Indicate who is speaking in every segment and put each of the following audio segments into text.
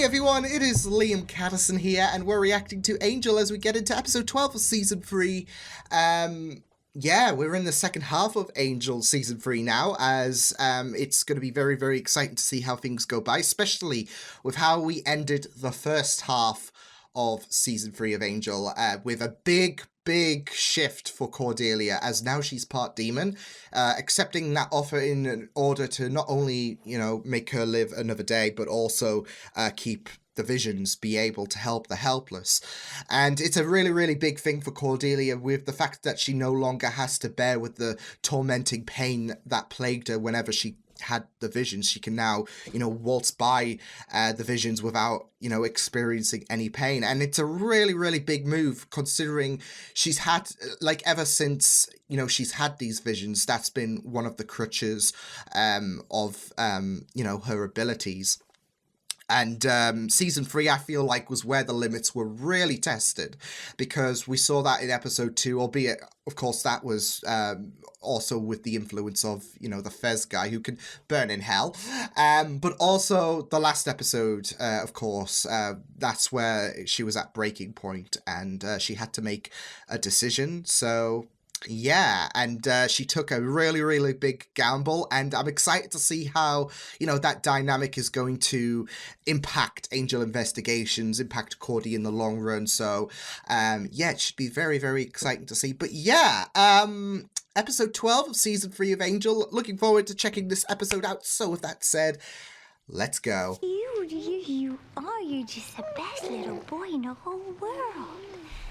Speaker 1: Hey everyone, it is Liam Caddison here, and we're reacting to Angel as we get into episode 12 of Season 3. Yeah, we're in the second half of Angel Season 3 now, as it's going to be very, very exciting to see how things go by, especially with how we ended the first half of Season 3 of Angel, with a big shift for Cordelia, as now she's part demon, accepting that offer in order to not only, you know, make her live another day, but also keep the visions, be able to help the helpless. And it's a really big thing for Cordelia, with the fact that she no longer has to bear with the tormenting pain that plagued her whenever she had the visions. She can now, you know, waltz by the visions without, you know, experiencing any pain. And it's a really big move, considering she's had, like, ever since, you know, she's had these visions, that's been one of the crutches of, you know, her abilities. And Season 3, I feel like, was where the limits were really tested, because we saw that in episode 2, albeit, of course, that was also with the influence of, you know, the Fez guy who can burn in hell. But also the last episode, of course, that's where she was at breaking point, and she had to make a decision. So yeah, and she took a really big gamble, and I'm excited to see how, you know, that dynamic is going to impact Angel Investigations, impact Cordy in the long run. So yeah, it should be very exciting to see. But yeah, episode 12 of Season 3 of Angel. Looking forward to checking this episode out. So with that said, let's go.
Speaker 2: You're just the best little boy in the whole world.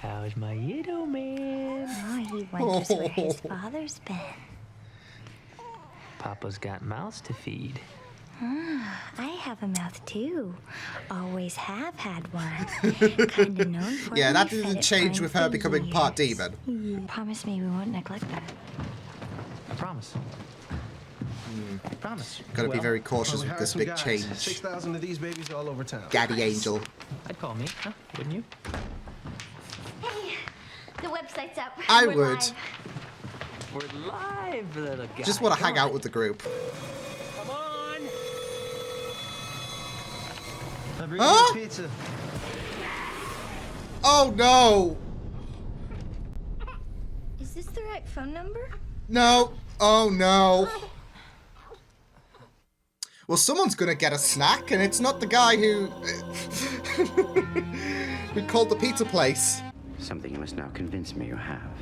Speaker 3: How's my little man?
Speaker 2: Oh, he wonders where his father's been.
Speaker 3: Papa's got mouths to feed.
Speaker 2: I have a mouth too. Always have had one. Kinda known for
Speaker 1: Yeah,
Speaker 2: it.
Speaker 1: that didn't change with her becoming part demon.
Speaker 2: Promise me we won't neglect that.
Speaker 3: I promise. Promise.
Speaker 1: Gotta be very cautious with this big change.
Speaker 4: 6,000 of these babies all over town.
Speaker 1: Daddy Angel.
Speaker 3: I'd call me, huh? Wouldn't you?
Speaker 2: Hey, the website's up.
Speaker 1: I
Speaker 2: We're
Speaker 1: would.
Speaker 2: live.
Speaker 3: We're live, little guy.
Speaker 1: Just want to hang out with the group.
Speaker 3: Come on!
Speaker 1: Huh?
Speaker 4: Pizza.
Speaker 1: Oh no!
Speaker 2: Is this the right phone number?
Speaker 1: No. Oh no. Well, someone's gonna get a snack, and it's not the guy who who called the pizza place.
Speaker 5: Something you must now convince me you have.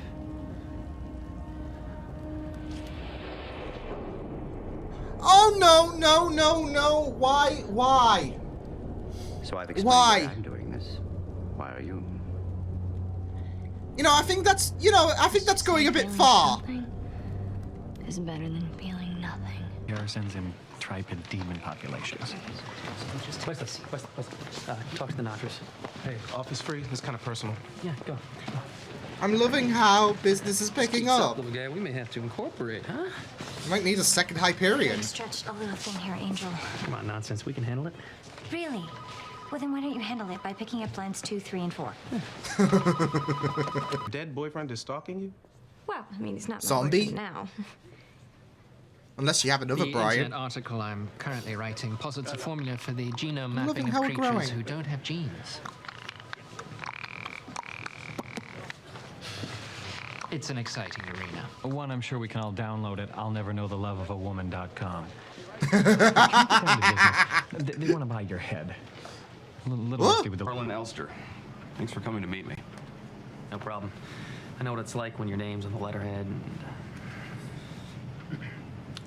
Speaker 1: Oh no! Why?
Speaker 5: So I've explained
Speaker 1: Why?
Speaker 5: why I'm doing this. Why are you?
Speaker 1: You know, I think that's going a bit far.
Speaker 2: Something is better than feeling nothing.
Speaker 6: Garrisons in tripod demon populations.
Speaker 3: West. Talk to the knockers.
Speaker 4: Hey, office free? It's kind of personal.
Speaker 3: Yeah, go.
Speaker 1: I'm loving how business is picking up.
Speaker 3: Little guy, we may have to incorporate, huh?
Speaker 1: Might need a second Hyperion.
Speaker 2: Stretched a little thing here, Angel.
Speaker 3: Come on, nonsense. We can handle it.
Speaker 2: Really? Well, then why don't you handle it by picking up lines 2, 3, and 4?
Speaker 4: Dead boyfriend is stalking you?
Speaker 2: Well, I mean, he's not my
Speaker 1: Zombie?
Speaker 2: boyfriend now.
Speaker 1: Unless you have another
Speaker 7: The
Speaker 1: Brian.
Speaker 7: internet article I'm currently writing posits a formula for the genome
Speaker 1: I'm loving
Speaker 7: mapping
Speaker 1: how
Speaker 7: of
Speaker 1: we're
Speaker 7: creatures
Speaker 1: growing.
Speaker 7: who don't have genes. It's an exciting arena.
Speaker 6: One, I'm sure we can all download at I'llNeverKnowTheLoveOfAWoman.com. They want to buy your head. Little
Speaker 1: What?
Speaker 6: risky with the...
Speaker 8: Harlan Elster. Thanks for coming to meet me.
Speaker 3: No problem. I know what it's like when your name's on the letterhead.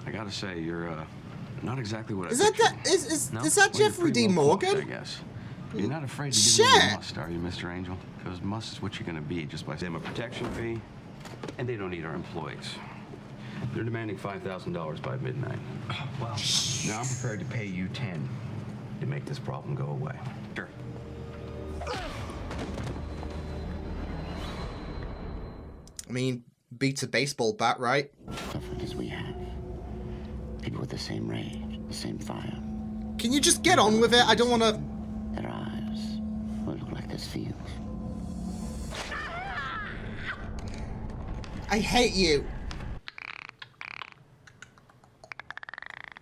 Speaker 8: I gotta say, you're not exactly what
Speaker 1: Is
Speaker 8: I
Speaker 1: that
Speaker 8: pictured.
Speaker 3: No?
Speaker 1: is that
Speaker 8: Well, you're
Speaker 1: Jeffrey
Speaker 8: pretty
Speaker 1: D.
Speaker 8: well cooked,
Speaker 1: Morgan?
Speaker 8: I guess. You're not afraid to give me a
Speaker 1: Shit.
Speaker 8: must, are you, Mr. Angel? Because must is what you're gonna be just by them a protection fee, and they don't need our employees. They're demanding $5,000 by midnight.
Speaker 5: Well, now I'm prepared to pay you 10
Speaker 8: to make this problem go away.
Speaker 5: Sure.
Speaker 1: I mean, beats a baseball bat, right?
Speaker 5: Suffered as we have. People with the same rage, the same fire.
Speaker 1: Can you just get on with it? I don't want to...
Speaker 5: Their eyes will look like this field.
Speaker 1: I hate you.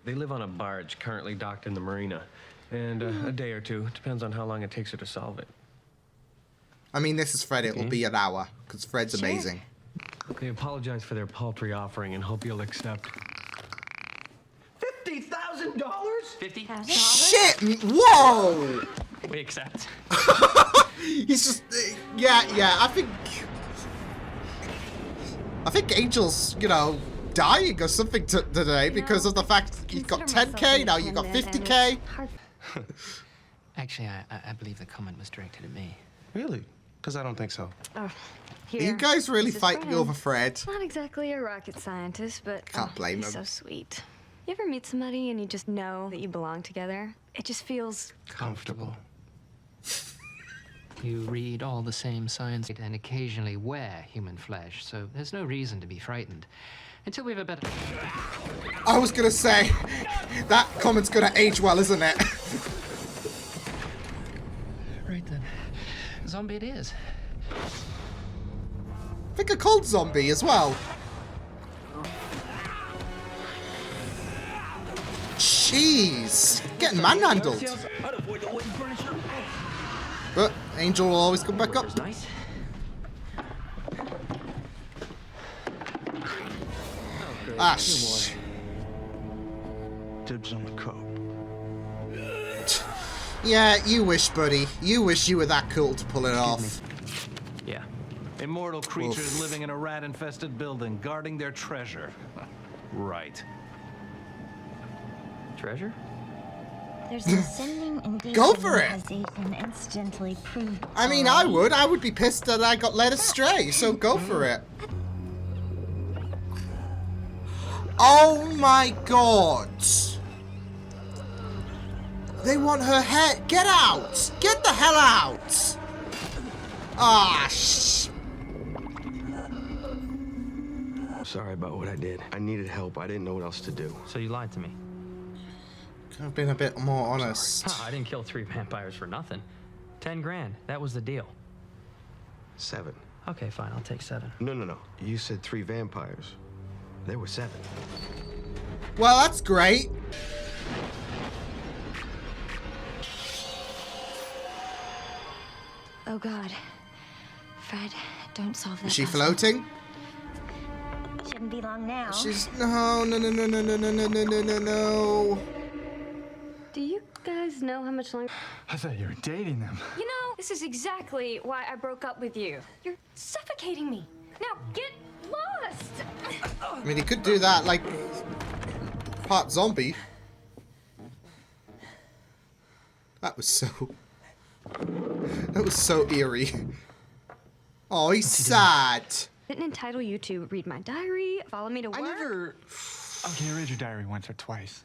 Speaker 9: They live on a barge currently docked in the marina.
Speaker 4: And a day or two. Depends on how long it takes her to solve it.
Speaker 1: I mean, this is Fred. It'll be an hour because Fred's amazing.
Speaker 6: They apologize for their paltry offering and hope you'll accept.
Speaker 4: $50,000?
Speaker 3: 50?
Speaker 1: Shit! Whoa!
Speaker 3: We accept.
Speaker 1: He's just, yeah. I think Angel's, you know, dying or something today because of the fact he's got 10K now. You got 50K.
Speaker 7: Actually, I believe the comment was directed at me.
Speaker 4: Really? Because I don't think so.
Speaker 1: Are you guys really
Speaker 2: This is
Speaker 1: fighting
Speaker 2: Fred.
Speaker 1: over Fred?
Speaker 2: Not exactly a rocket scientist, but
Speaker 1: Can't blame
Speaker 2: he's
Speaker 1: him.
Speaker 2: so sweet. You ever meet somebody and you just know that you belong together? It just feels
Speaker 4: Comfortable.
Speaker 7: You read all the same science and occasionally wear human flesh, so there's no reason to be frightened. Until we have a better...
Speaker 1: I was gonna say, that comment's gonna age well, isn't it?
Speaker 7: Right then. Zombie it is.
Speaker 1: I think a cold zombie as well. Jeez, getting manhandled. But Angel will always come back up.
Speaker 3: Nice.
Speaker 1: Ash.
Speaker 9: Dibs on the coat.
Speaker 1: Yeah, you wish, buddy. You wish you were that cool to pull it off.
Speaker 3: Yeah.
Speaker 10: Immortal creatures
Speaker 1: Oof.
Speaker 10: living in a rat-infested building, guarding their treasure. Right.
Speaker 3: Treasure?
Speaker 11: There's a sending engagement
Speaker 1: Go for it.
Speaker 11: has been incidentally proved.
Speaker 1: I mean, I would. I would be pissed that I got led astray, so go for it. Oh my god. They want her head. Get out! Get the hell out! Ah,
Speaker 8: Sorry about what I did. I needed help. I didn't know what else to do.
Speaker 3: So you lied to me.
Speaker 1: Could have been a bit more honest.
Speaker 3: Huh, I didn't kill 3 vampires for nothing. 10 grand. That was the deal.
Speaker 8: 7.
Speaker 3: Okay, fine. I'll take 7.
Speaker 8: No. You said 3 vampires. There were 7.
Speaker 1: Well, that's great.
Speaker 2: Oh God. Fred, don't solve that.
Speaker 1: Is she
Speaker 2: puzzle.
Speaker 1: floating?
Speaker 11: Shouldn't be long now.
Speaker 1: She's no.
Speaker 2: Do you guys know how much longer?
Speaker 9: I thought you were dating them.
Speaker 2: You know, this is exactly why I broke up with you. You're suffocating me. Now get lost.
Speaker 1: I mean, he could do that, like, part zombie. That was so eerie. Oh, he's sad.
Speaker 2: Didn't entitle you to read my diary, follow me to work.
Speaker 9: Okay, I read your diary once or twice.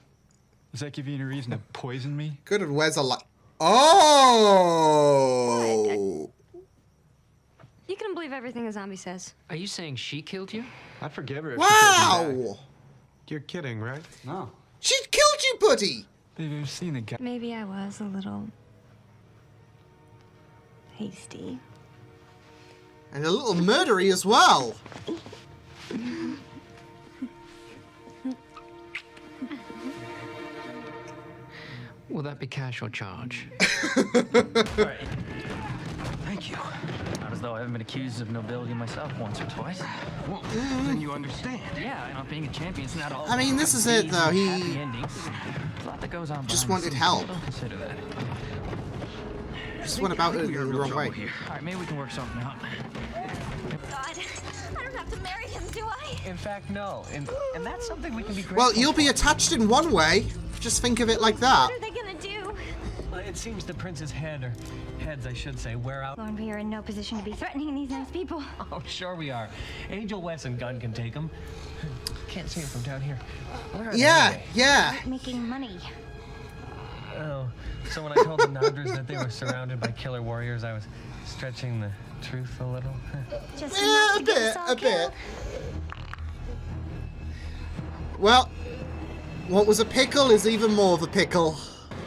Speaker 9: Does that give you any reason to poison me?
Speaker 1: Good, and where's a lot? Oh!
Speaker 2: You can believe everything a zombie says.
Speaker 7: Are you saying she killed you?
Speaker 4: I'd forgive her if she killed me back.
Speaker 1: Wow!
Speaker 4: You're kidding, right?
Speaker 10: No.
Speaker 1: She killed you, buddy!
Speaker 9: Babe, have you seen the guy?
Speaker 2: Maybe I was a little hasty.
Speaker 1: And a little murdery as well.
Speaker 7: Will that be cash or charge?
Speaker 3: Alright.
Speaker 10: Thank you.
Speaker 3: Not as though I haven't been accused of nobility myself once or twice.
Speaker 10: Well, then you understand.
Speaker 3: Yeah, you know, being a champion's not all.
Speaker 1: I mean, this is it, though. He
Speaker 3: happy endings. A lot that goes on.
Speaker 1: just
Speaker 3: behind the
Speaker 1: wanted
Speaker 3: scenes.
Speaker 1: help.
Speaker 3: Don't consider that.
Speaker 1: just went about it in the wrong way.
Speaker 3: Alright, maybe we can work something out.
Speaker 11: God, I don't have to marry him, do I?
Speaker 6: In fact, no. And that's something we can be grateful
Speaker 1: Well, you'll be attached in one way. Just think of it like that.
Speaker 11: What are they gonna do?
Speaker 6: for. It seems the prince's heads, I should say, wear out.
Speaker 11: Lauren, we are in no position to be threatening these nice people.
Speaker 6: Oh, sure we are. Angel Wesson gun can take them. Can't see him from down here. Where are they
Speaker 1: Yeah,
Speaker 6: anyway?
Speaker 1: yeah.
Speaker 11: Making money.
Speaker 6: Oh, so when I told the Nandras that they were surrounded by killer warriors, I was stretching the truth a little.
Speaker 11: Just
Speaker 1: Yeah,
Speaker 11: enough
Speaker 1: a
Speaker 11: to get
Speaker 1: bit,
Speaker 11: us all
Speaker 1: a bit.
Speaker 11: killed.
Speaker 1: Well, what was a pickle is even more of a pickle.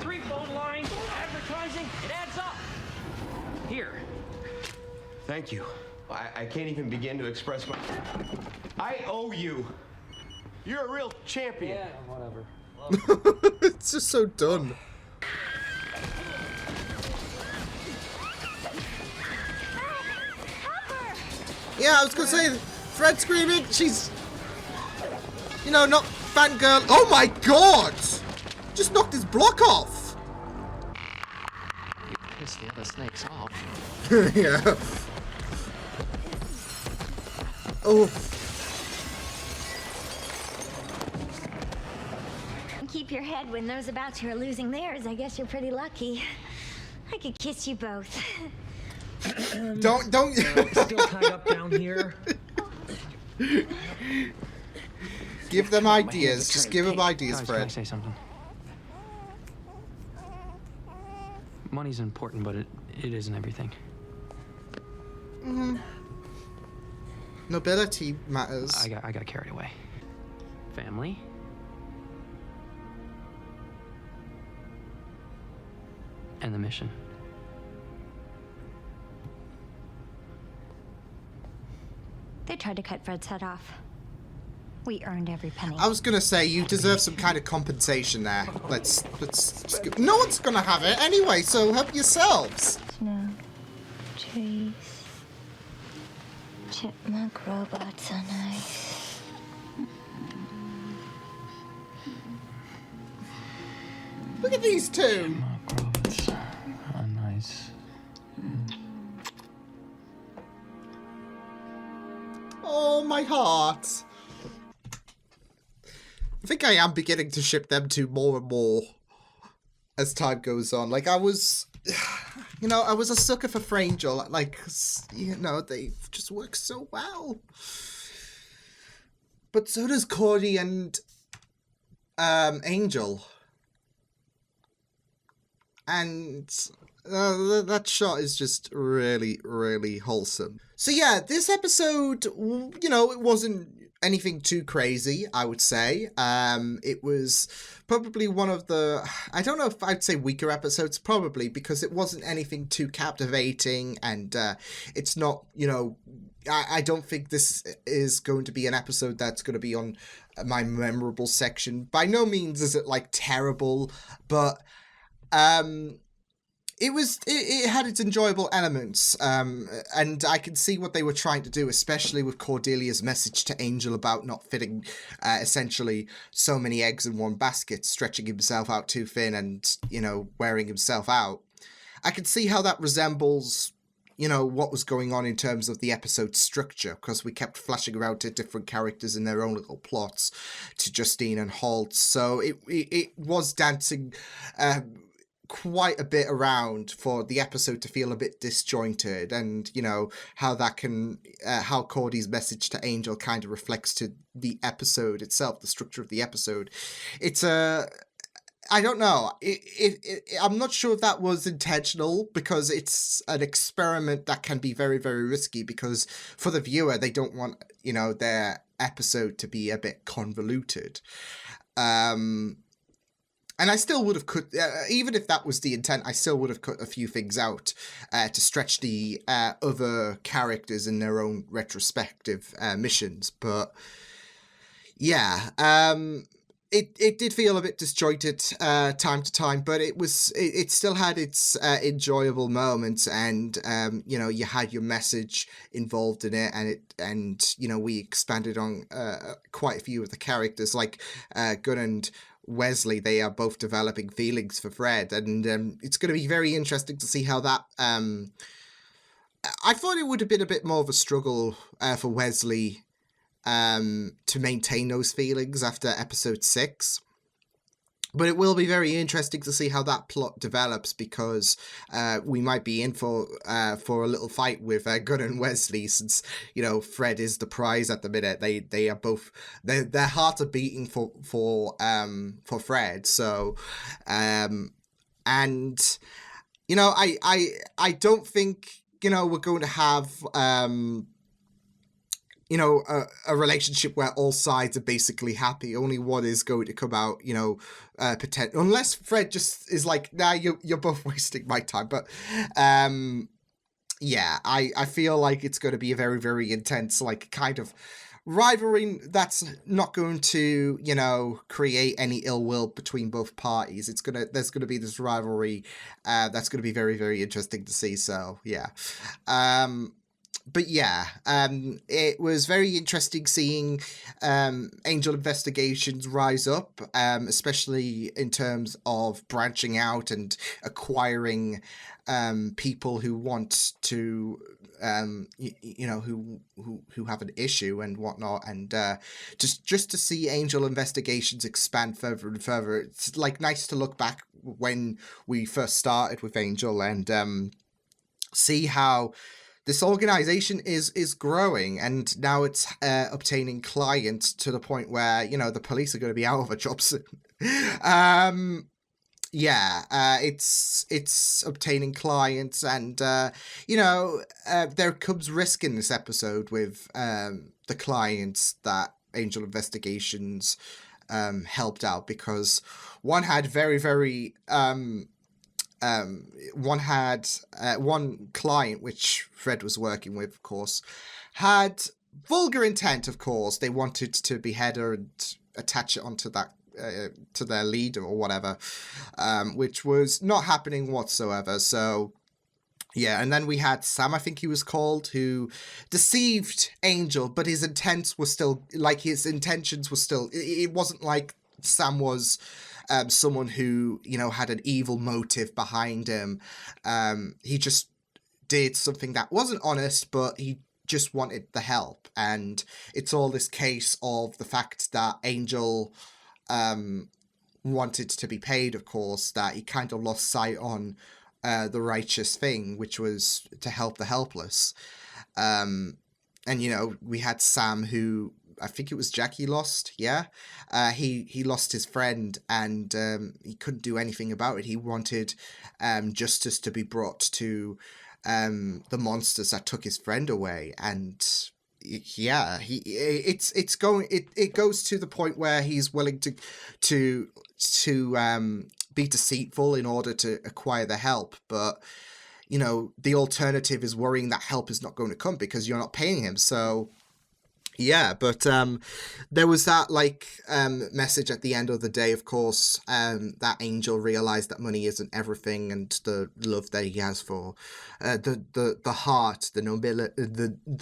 Speaker 3: 3 phone lines, advertising, it adds up. Here.
Speaker 8: Thank you. I can't even begin to express my... I owe you. You're a real champion.
Speaker 3: Yeah, whatever.
Speaker 1: It's just so done. Yeah, I was gonna say, Fred screaming, she's, you know, not fangirl. Oh my god! Just knocked his block off!
Speaker 7: Piss the other snakes off.
Speaker 1: Yeah. Oh.
Speaker 2: Keep your head when those about you are losing theirs. I guess you're pretty lucky. I could kiss you both.
Speaker 1: Don't.
Speaker 6: Still tied up down here.
Speaker 1: Give them ideas. Just give them ideas,
Speaker 7: Guys, can I
Speaker 1: Fred.
Speaker 7: say something? Money's important, but it isn't everything.
Speaker 1: Nobility matters.
Speaker 7: I got carried away. Family. And the mission.
Speaker 2: They tried to cut Fred's head off. We earned every penny.
Speaker 1: I was gonna say you deserve some kind of compensation there. Let's just go. No one's gonna have it anyway, so help yourselves.
Speaker 2: Snow, trees, chipmunk robots on ice.
Speaker 1: Look at these two.
Speaker 7: Nice.
Speaker 1: Oh, my heart. I think I am beginning to ship them two more and more as time goes on. Like, I was, you know, I was a sucker for Frangel. Like, you know, they just work so well. But so does Cordy and Angel. And that shot is just really, really wholesome. So yeah, this episode, you know, it wasn't anything too crazy, I would say. It was probably one of the, I don't know if I'd say weaker episodes, probably, because it wasn't anything too captivating, and it's not, you know, I don't think this is going to be an episode that's going to be on my memorable section. By no means is it, like, terrible, but it had its enjoyable elements, and I can see what they were trying to do, especially with Cordelia's message to Angel about not fitting, essentially, so many eggs in one basket, stretching himself out too thin and, you know, wearing himself out. I can see how that resembles, you know, what was going on in terms of the episode structure, because we kept flashing around to different characters in their own little plots, to Justine and Holt, so it was dancing quite a bit around for the episode to feel a bit disjointed, and, you know, how that can, how Cordy's message to Angel kind of reflects to the episode itself, the structure of the episode. It's I don't know. I'm not sure if that was intentional, because it's an experiment that can be very, very risky, because for the viewer, they don't want, you know, their episode to be a bit convoluted. And I still would have cut, even if that was the intent, I still would have cut a few things out to stretch the other characters in their own retrospective missions. But yeah, it did feel a bit disjointed time to time, but it still had its enjoyable moments, and you know, you had your message involved in it, and you know, we expanded on quite a few of the characters, like Gunn and Wesley. They are both developing feelings for Fred, and it's going to be very interesting to see how that. I thought it would have been a bit more of a struggle for Wesley to maintain those feelings after episode 6. But it will be very interesting to see how that plot develops, because we might be in for a little fight with Gunn and Wesley, since, you know, Fred is the prize at the minute. They are both, their hearts are beating for Fred. So, and you know, I don't think, you know, we're going to have you know, a relationship where all sides are basically happy. Only one is going to come out, you know, unless Fred just is like, nah, you're both wasting my time. But yeah, I feel like it's going to be a very, very intense, like, kind of rivalry that's not going to, you know, create any ill will between both parties. There's gonna be this rivalry that's gonna be very, very interesting to see. So yeah. but yeah, it was very interesting seeing Angel Investigations rise up, especially in terms of branching out and acquiring people who want to, who have an issue and whatnot, and just to see Angel Investigations expand further and further. It's like nice to look back when we first started with Angel and see how this organization is growing, and now it's obtaining clients to the point where, you know, the police are going to be out of a job soon. It's obtaining clients, and there comes risk in this episode with the clients that Angel Investigations helped out, because one had one client, which Fred was working with, of course, had vulgar intent. Of course, they wanted to behead her and attach it onto that to their leader or whatever, which was not happening whatsoever. So yeah, and then we had Sam, I think he was called, who deceived Angel, but his intents were still, like, his intentions were still, it wasn't like Sam was someone who, you know, had an evil motive behind him. He just did something that wasn't honest, but he just wanted the help. And it's all this case of the fact that Angel wanted to be paid, of course, that he kind of lost sight on the righteous thing, which was to help the helpless. And, you know, we had Sam, who, I think it was Jackie lost, yeah? He lost his friend, and he couldn't do anything about it. He wanted justice to be brought to the monsters that took his friend away, and yeah, it goes to the point where he's willing to be deceitful in order to acquire the help, but you know, the alternative is worrying that help is not going to come because you're not paying him. So yeah, but there was that message at the end of the day, of course, that Angel realized that money isn't everything, and the love that he has for the heart, the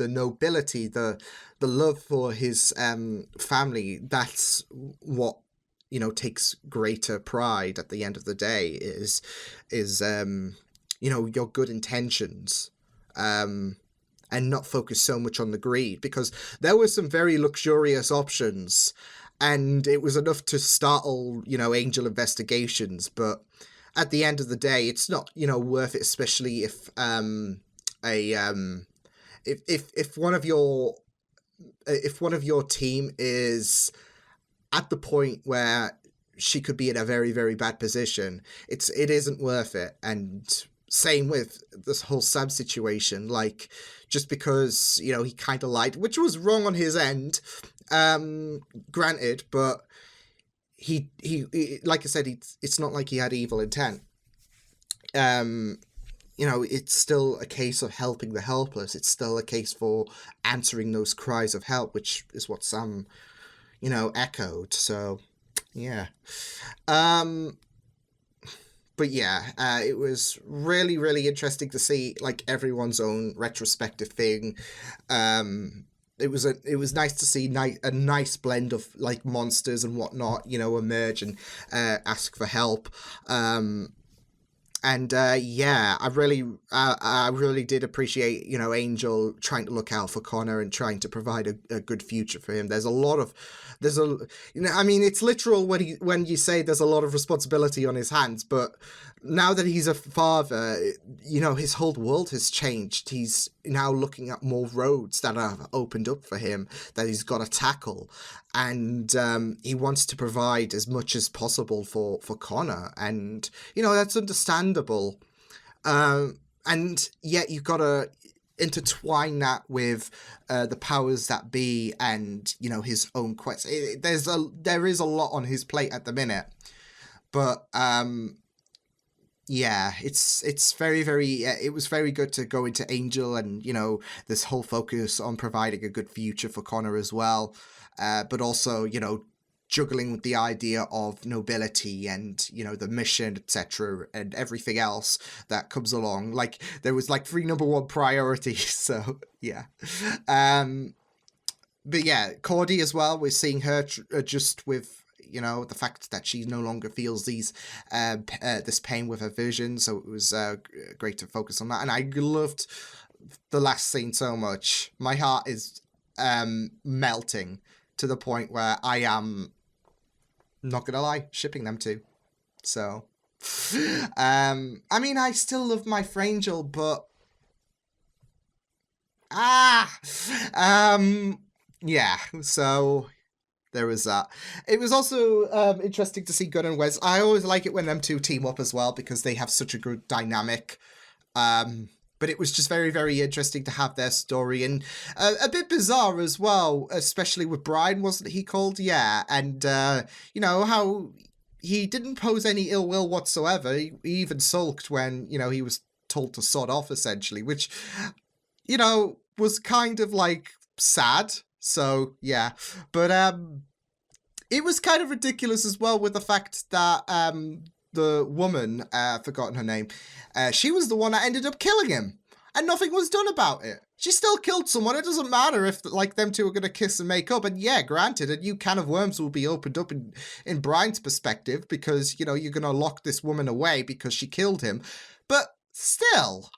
Speaker 1: nobility, the love for his family. That's what, you know, takes greater pride at the end of the day, is you know, your good intentions. And not focus so much on the greed, because there were some very luxurious options, and it was enough to startle, you know, Angel Investigations. But at the end of the day, it's not, you know, worth it, especially if if one of your team is at the point where she could be in a very, very bad position, it isn't worth it. And same with this whole Sam situation, like, just because, you know, he kind of lied, which was wrong on his end, granted, but he like I said, it's not like he had evil intent. You know, it's still a case of helping the helpless. It's still a case for answering those cries of help, which is what Sam, you know, echoed. So yeah. But yeah, it was really, really interesting to see, like, everyone's own retrospective thing. It was nice to see a nice blend of, like, monsters and whatnot, you know, emerge and ask for help. Yeah, I really did appreciate, you know, Angel trying to look out for Connor and trying to provide a good future for him. You know, I mean, it's literal when you say there's a lot of responsibility on his hands, but now that he's a father, you know, his whole world has changed. He's now looking at more roads that have opened up for him that he's got to tackle, and he wants to provide as much as possible for Connor, and you know, that's understandable. And yet you've got to intertwine that with the powers that be, and you know, his own quest. There is a lot on his plate at the minute, but yeah, it's very, very, it was very good to go into Angel, and you know, this whole focus on providing a good future for Connor as well, but also, you know, juggling with the idea of nobility and, you know, the mission, etc., and everything else that comes along. Like, there was like 3 number 1 priorities, so yeah. But yeah, Cordy as well, we're seeing her adjust with, you know, the fact that she no longer feels these this pain with her vision, so it was great to focus on that. And I loved the last scene so much. My heart is melting to the point where I am, not gonna lie, shipping them two. So I mean, I still love my Frangel, but yeah, so there was that. It was also interesting to see Gunn and Wes. I always like it when them two team up as well, because they have such a good dynamic. But it was just very, very interesting to have their story, and a bit bizarre as well, especially with Brian, wasn't he called? Yeah, and you know, how he didn't pose any ill will whatsoever. He even sulked when, you know, he was told to sod off, essentially, which, you know, was kind of like sad. So yeah, but it was kind of ridiculous as well with the fact that the woman, I've forgotten her name, she was the one that ended up killing him, and nothing was done about it. She still killed someone. It doesn't matter if, like, them two are going to kiss and make up. And yeah, granted, a new can of worms will be opened up in Brian's perspective, because, you know, you're going to lock this woman away because she killed him. But still,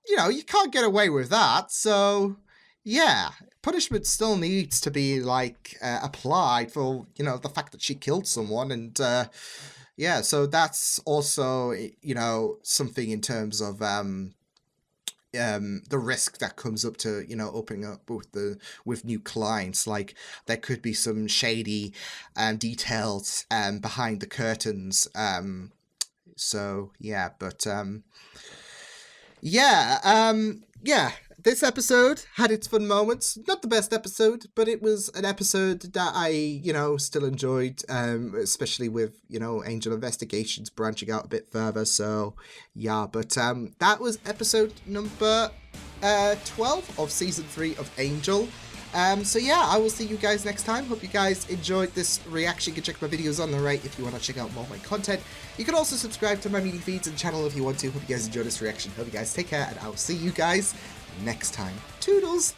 Speaker 1: you know, you can't get away with that. So yeah, punishment still needs to be, like, applied for, you know, the fact that she killed someone. And yeah, so that's also, you know, something in terms of the risk that comes up to, you know, opening up with new clients. Like, there could be some shady details behind the curtains. So yeah, but yeah, this episode had its fun moments. Not the best episode, but it was an episode that I, you know, still enjoyed, especially with, you know, Angel Investigations branching out a bit further. So yeah, but that was episode number 12 of season 3 of Angel. So yeah, I will see you guys next time. Hope you guys enjoyed this reaction. You can check my videos on the right if you want to check out more of my content. You can also subscribe to my media feeds and channel if you want to. Hope you guys enjoyed this reaction. Hope you guys take care, and I'll see you guys next time. Toodles!